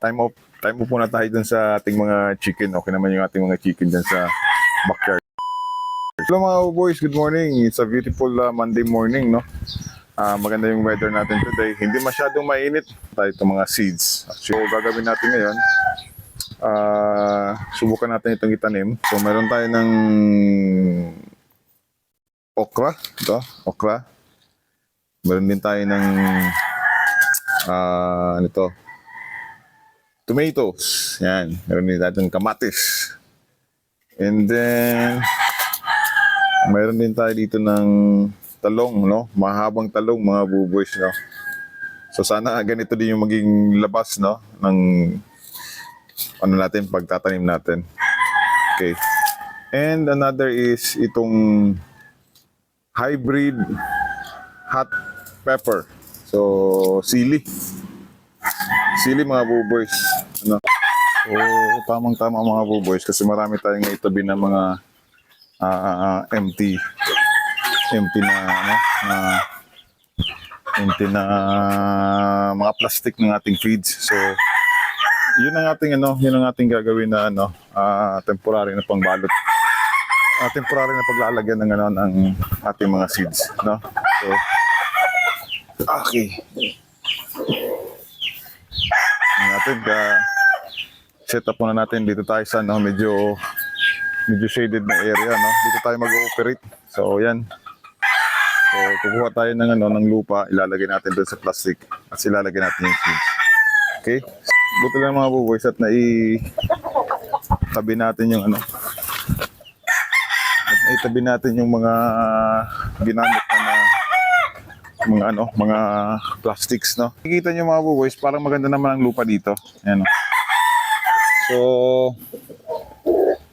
time off muna tayo dun sa ating mga chicken. Okay naman yung ating mga chicken dun sa backyard. Hello mga boys, good morning. It's a beautiful Monday morning, no? Maganda yung weather natin today. Hindi masyadong mainit. Tayo itong mga seeds. So gagawin natin ngayon, subukan natin itong itanim. So meron tayo ng okra. Ito, okra. Meron din tayo ng tomatoes. Yan. Meron din tayo ng kamatis. And then meron din tayo dito ng talong, no? Mahabang talong, mga buboys, no? So sana ganito din yung maging labas, no? Ng ano natin, pagtatanim natin. Okay. And another is itong hybrid hot pepper. So sili. Sili, mga buboys. Ano? So tamang-tama mga buboys kasi marami tayong itabi ng mga empty na mga plastic ng ating feeds. So yun ang ating gagawin na temporary na pangbalot. Temporary na paglalagyan ng ating mga seeds, no? So okay. Natin set up muna natin dito tayo sa medyo shaded na area, no? Dito tayo mag-ooperate. So yan. So kukuha tayo ng lupa, ilalagay natin doon sa plastic at ilalagay natin yung seeds. Okay? Buti lang mga buboys at tabi natin yung itabi natin yung mga ginamit na mga plastics, no? Nakikita niyo mga buboys, parang maganda naman ang lupa dito. Ayan, no? So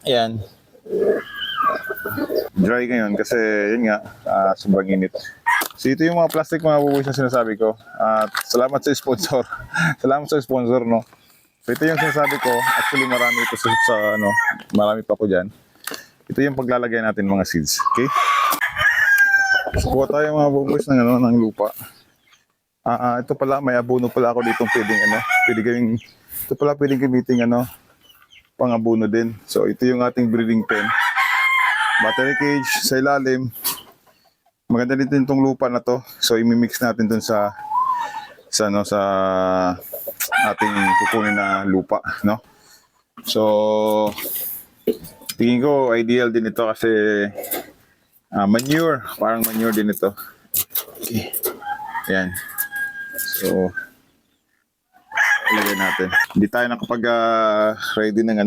ayan. Dry ngayon kasi yun nga, sobrang init. So ito yung mga plastic, mga buboys, na sinasabi ko. At salamat sa sponsor. Salamat sa sponsor, no? So ito yung sinasabi ko. Actually marami ito marami pa ko dyan. Ito yung paglalagay natin mga seeds. Okay? So, kuha tayo mga buboys ng lupa. Ito pala, may abono pala ako dito pwedeng gamitin pang-abono din. So ito yung ating breeding pen. Battery cage sa ilalim. Maganda din itong lupa na to. So imimix natin dun sa ating kukunin na lupa, no? So tingin ko ideal din ito kasi manure, parang manure din ito. Okay. Yan. So ilagay natin. Hindi tayo nakapag ready ng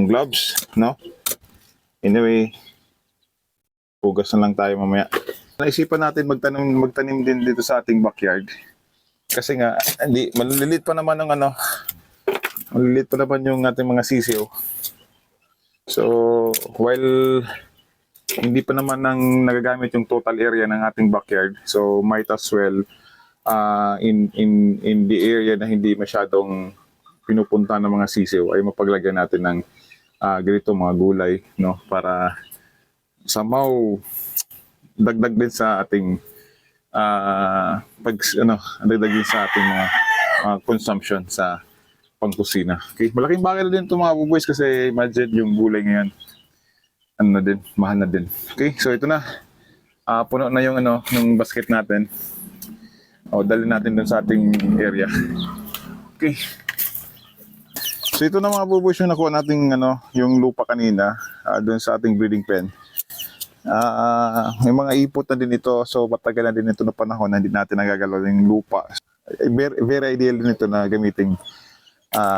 gloves, no? Anyway, hugas na lang tayo mamaya. Naisipan natin magtanim din dito sa ating backyard. Kasi nga, maliliit pa naman maliliit pa naman yung ating mga sisiyo. So, while hindi pa naman nagagamit yung total area ng ating backyard, so might as well in the area na hindi masyadong pinupunta ng mga sisiyo ay mapaglagyan natin ng ganito mga gulay, no, para somehow dagdag din sa ating dagdag din sa ating mga consumption sa pangkusina. Okay, malaking bagay na din ito mga buboys kasi imagine yung gulay ngayon mahal na din. Okay, so ito na, puno na yung yung basket natin. Dali natin dun sa ating area. Okay. So ito na mga buboys yung nakuha nating yung lupa kanina dun sa ating breeding pen. May mga ipot na din ito, so matagal na din ito na panahon na hindi natin nagagalaw yung lupa. Very, very ideal din ito na gamitin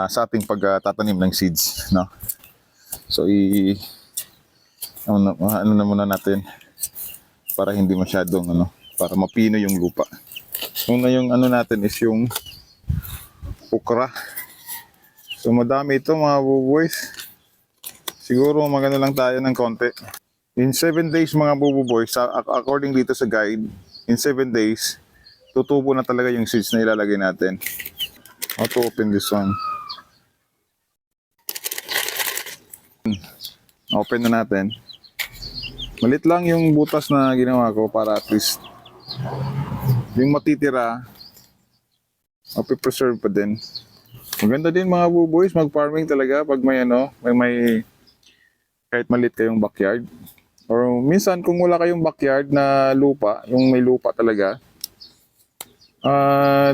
sa ating pagtatanim ng seeds, no? So na muna natin para hindi masyadong para mapino yung lupa. Una yung natin is yung okra. So madami ito mga buboys. Siguro magano lang tayo ng konti. In 7 days mga buboys, according dito sa guide, in 7 days, tutubo na talaga yung seeds na ilalagay natin. How to open this one? Open na natin. Malit lang yung butas na ginawa ko para at least yung matitira mapipreserve pa din. Maganda din mga buboys, mag-farming talaga pag may ano, may kahit maliit kayong backyard. Or minsan kung wala kayong backyard na lupa, yung may lupa talaga,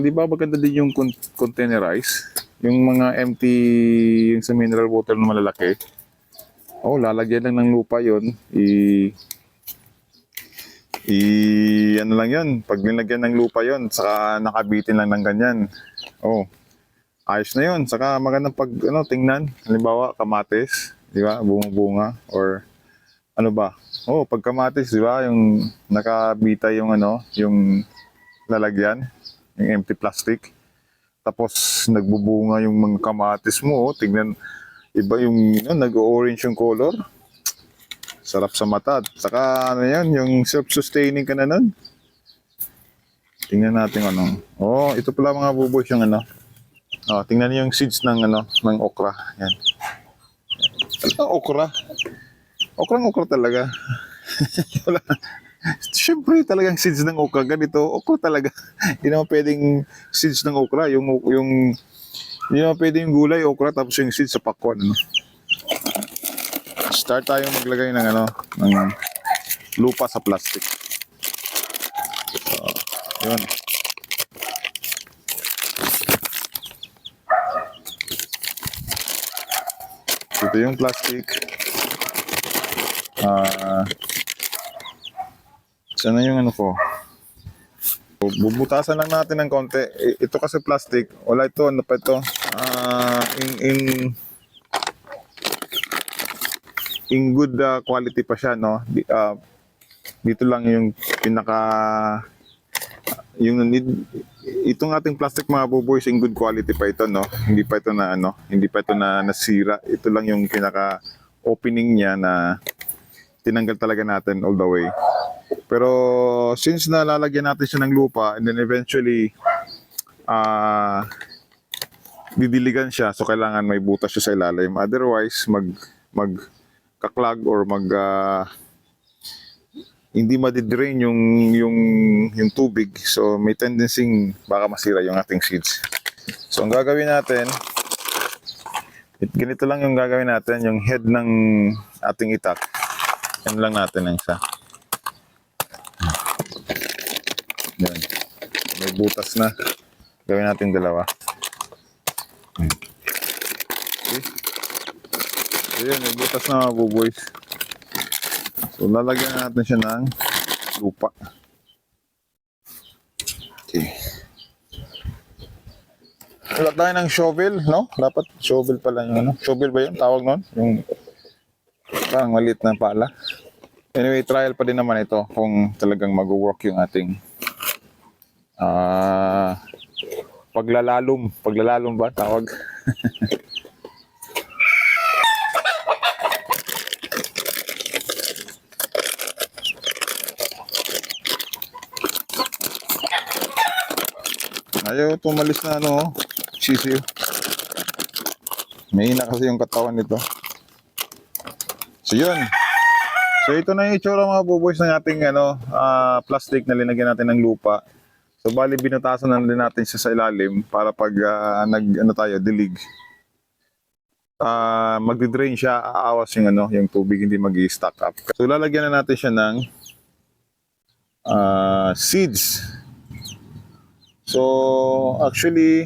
di ba maganda din yung containerize, yung mga empty, yung sa mineral water na malalaki. Lalagyan lang ng lupa yon, ano lang yun, pag nilagyan ng lupa yon, saka nakabitin lang ng ganyan. Ayos na yun. Saka magandang pag tingnan, halimbawa kamatis, di ba, bunga-bunga, or ano ba, pag kamatis, di ba, yung nakabita yung yung lalagyan, yung empty plastic, tapos nagbubunga yung mga kamatis mo, tingnan, iba yung nag-orange yung color. Sarap sa mata. Saka yung self-sustaining ka na nun. Tingnan natin ito pala mga buboys yung tingnan niyo yung seeds ng ng okra. Yan. Okra. Okra talaga. Wala. Siyempre talagang seeds ng okra. Ganito, okra talaga. Hindi naman pwedeng seeds ng okra. Hindi naman pwedeng gulay, okra, tapos yung seeds sa pakwan. Start tayo maglagay ng ng lupa sa plastic. So, yun. Ito yung plastic. Sana yung ko. Bubutasan lang natin ng konti. Ito kasi plastic. Wala ito. Ano pa ito? In good quality pa siya, no? Dito lang yung itong ating plastic mga buboys, in good quality pa ito, no? Hindi pa ito na nasira. Ito lang yung pinaka opening niya na tinanggal talaga natin all the way. Pero since nalalagyan natin siya ng lupa, and then eventually didiligan siya, so kailangan may butas siya sa ilalim. Otherwise magkaklag or hindi madidrain yung tubig, so may tendency baka masira yung ating seeds. So ang gagawin natin, ganito lang yung gagawin natin, yung head ng ating itak, yan lang natin ang isa. Yan. May butas na. Gawin natin dalawa. Okay. So yan, may butas na mga buboys. So lalagyan natin siya ng lupa. Okay. Wala tayo ng shovel, no? Dapat shovel pala yung shovel ba yun? Tawag nun? Yung parang maliit na pala. Anyway, trial pa din naman ito kung talagang mag-work yung ating paglalalom ba tawag? Ayaw tumalis na sisiyo. May hina kasi yung katawan nito. So yun. So ito na yung itsura mga buboys ng ating plastic na linagyan natin ng lupa. So bali binutasan na din natin siya sa ilalim para pag dilig. Magdi-drain siya, aawas yung tubig, hindi magi-stack up. So lalagyan na natin siya ng seeds. So actually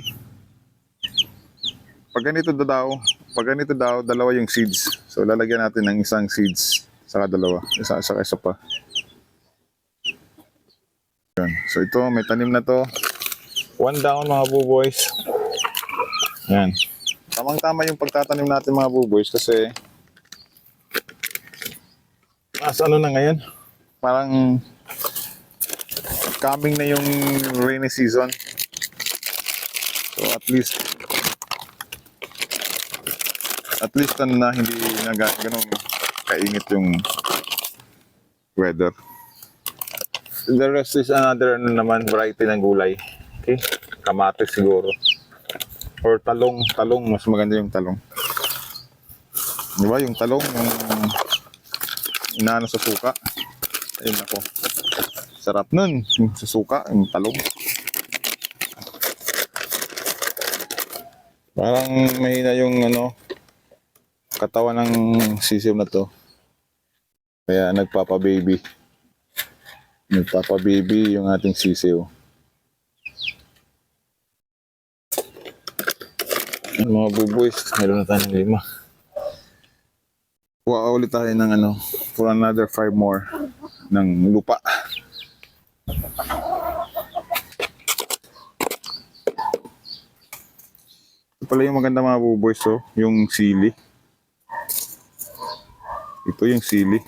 pag ganito daw, dalawa yung seeds. So lalagyan natin ng isang seeds saka dalawa, isa pa. Yun. So ito, may tanim na to. 1 down mga buboys. Yan. Tamang-tama yung pagtatanim natin mga buboys kasi na ngayon? Parang coming na yung rainy season. So at least na hindi ganun kainit yung weather. The rest is another variety ng gulay. Okay? Kamatis siguro. Or talong, mas maganda yung talong. Di ba? Yung talong, yung inaano sa suka. Ayun ako. Sarap nun. Yung sa suka, yung talong. Parang mahina yung katawan ng sisiw na to. Kaya nagpapa-baby. Nagpapa-baby yung ating sisiw. Yan, mga buboys, meron na tayong 5. Kuha ulit tayo ng for another 5 more ng lupa. Ito pala yung maganda mga buboys, yung sili. Ito yung sili.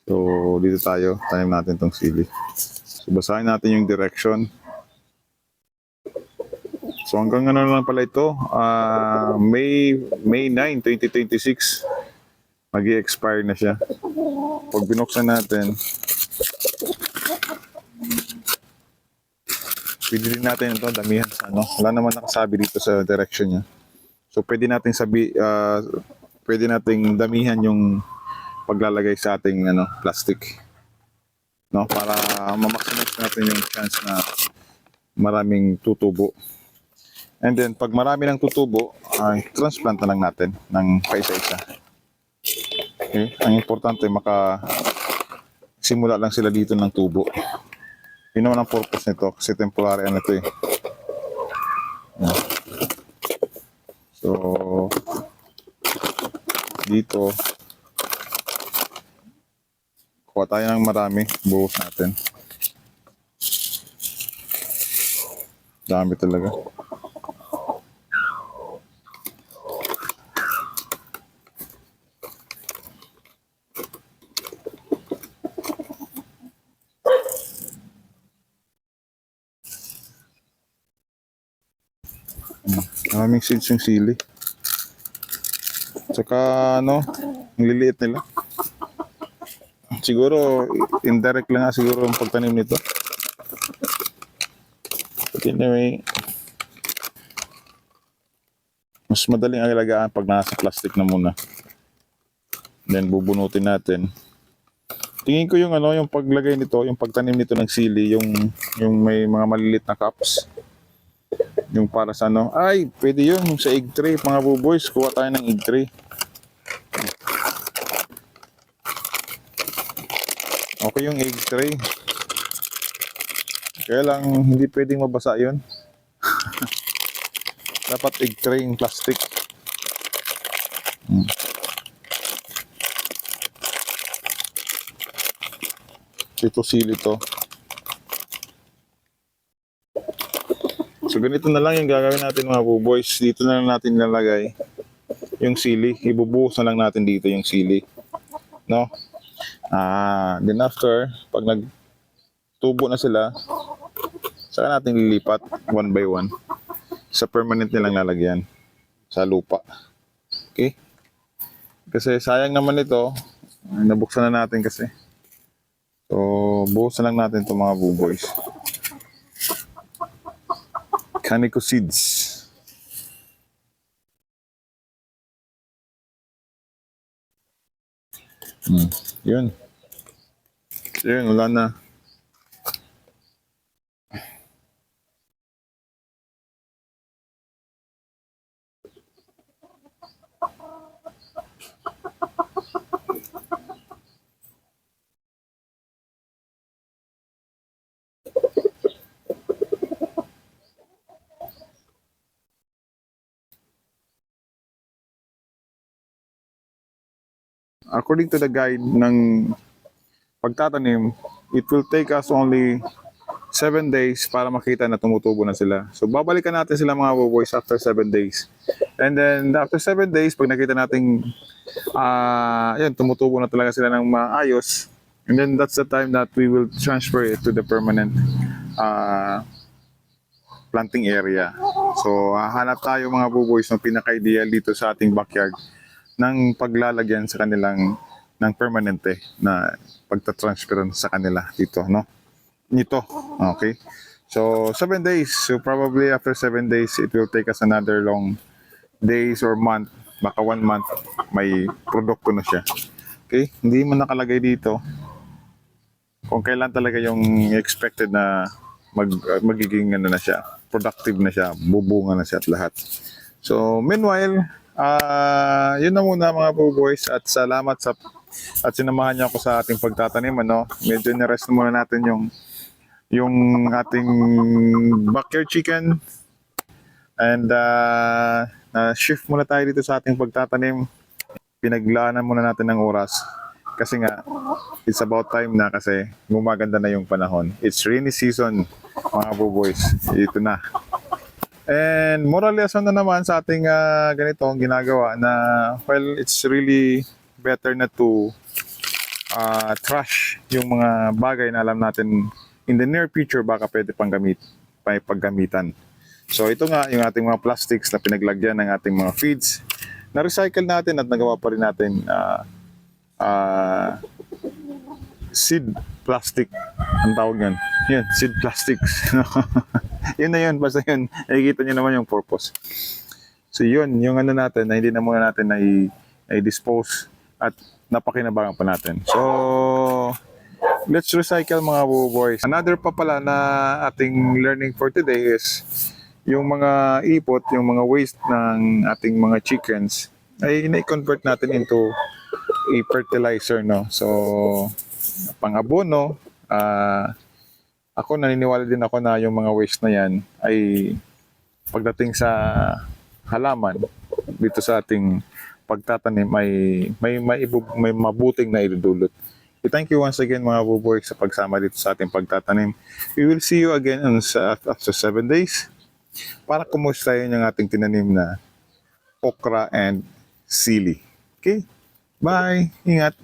So, dito tayo, tanim natin tong sili. So, basahin natin yung direction. So, hanggang lang pala ito, May 9, 2026. Mag-i-expire na siya. Pag binuksan natin, pwede din natin ito, damihan sa wala naman nakasabi dito sa direction niya. So, pwede natin pwede nating damihan yung paglalagay sa ating plastic. No, para ma-maximize natin yung chance na maraming tutubo. And then, pag marami ng tutubo, ay transplant na lang natin ng paisa-isa. Okay? Ang importante, simula lang sila dito ng tubo. Yun naman ang purpose nito, kasi temporary ito eh. Yan. So, dito, kuha tayo ng marami, buhos natin. Dami talaga. Maraming seeds yung sili. Tsaka ang liliit nila. Siguro, indirect lang siguro ang pagtanim nito. But anyway, mas madaling alagaan pag nasa plastic na muna. Then, bubunutin natin. Tingin ko yung yung paglagay nito, yung pagtanim nito ng sili, yung may mga maliliit na cups. Yung para sa ay, pwede yun, yung sa egg tray, mga buboys, kuha tayo ng egg tray. Okay yung egg tray. Kaya lang, hindi pwedeng mabasa yun. Dapat egg tray yung plastic. Ito sili to. So ganito na lang yung gagawin natin mga buboys. Dito na lang natin ilalagay yung sili. Ibubuhos na lang natin dito yung sili. No? Then after, pag nagtubo na sila, saka natin lilipat one by one. Sa permanent nilang lalagyan sa lupa. Okay? Kasi sayang naman ito. Nabuksan na natin kasi. So, buhos na lang natin itong mga buboys. Kaniko seeds. Yun. Yun, wala na. According to the guide ng pagtatanim, it will take us only 7 days para makita na tumutubo na sila. So babalikan natin sila mga boys after 7 days. And then after 7 days, pag nakita natin tumutubo na talaga sila ng maayos, and then that's the time that we will transfer it to the permanent planting area. So hahanap tayo mga boys ng pinaka-ideal dito sa ating backyard ng paglalagyan sa kanilang ng permanente na pagta-transfer sa kanila dito, no? Nito, okay? So, 7 days. So, probably after 7 days, it will take us another long days or month. Baka 1 month, may produkto na siya. Okay? Hindi mo nakalagay dito kung kailan talaga yung expected na magiging na siya, productive na siya, bubunga na siya at lahat. So, meanwhile, yun na muna mga boys at salamat at sinamahan niyo ako sa ating pagtatanim, ano. Medyo ni-rest muna natin yung ating backyard chicken and na-shift muna tayo dito sa ating pagtatanim. Pinaglaanan muna natin ng oras kasi nga it's about time na kasi gumaganda na yung panahon. It's rainy season mga boys. Ito na. And moral lesson na naman sa ating ganito ang ginagawa na well, it's really better na to trash yung mga bagay na alam natin in the near future baka pwede paggamitan. So ito nga yung ating mga plastics na pinaglagyan ng ating mga feeds na recycle natin at nagawa pa rin natin seed plastic ang tawag yan. Yan, seed plastics. Yun na yun, basta yun. Nakikita nyo naman yung purpose. So yun, yung ano natin na hindi na muna natin i-dispose at napakinabangan pa natin. So, let's recycle mga boys. Another pa pala na ating learning for today is yung mga ipot, yung mga waste ng ating mga chickens ay na-convert natin into a fertilizer, no? So, pang-abono, ako naniniwala din ako na yung mga waste na yan ay pagdating sa halaman dito sa ating pagtatanim may mabuting na idudulot. Thank you once again mga boys sa pagsama dito sa ating pagtatanim. We will see you again after 7 days para kumustahin yung ating tinanim na okra and sili. Okay? Bye! Ingat!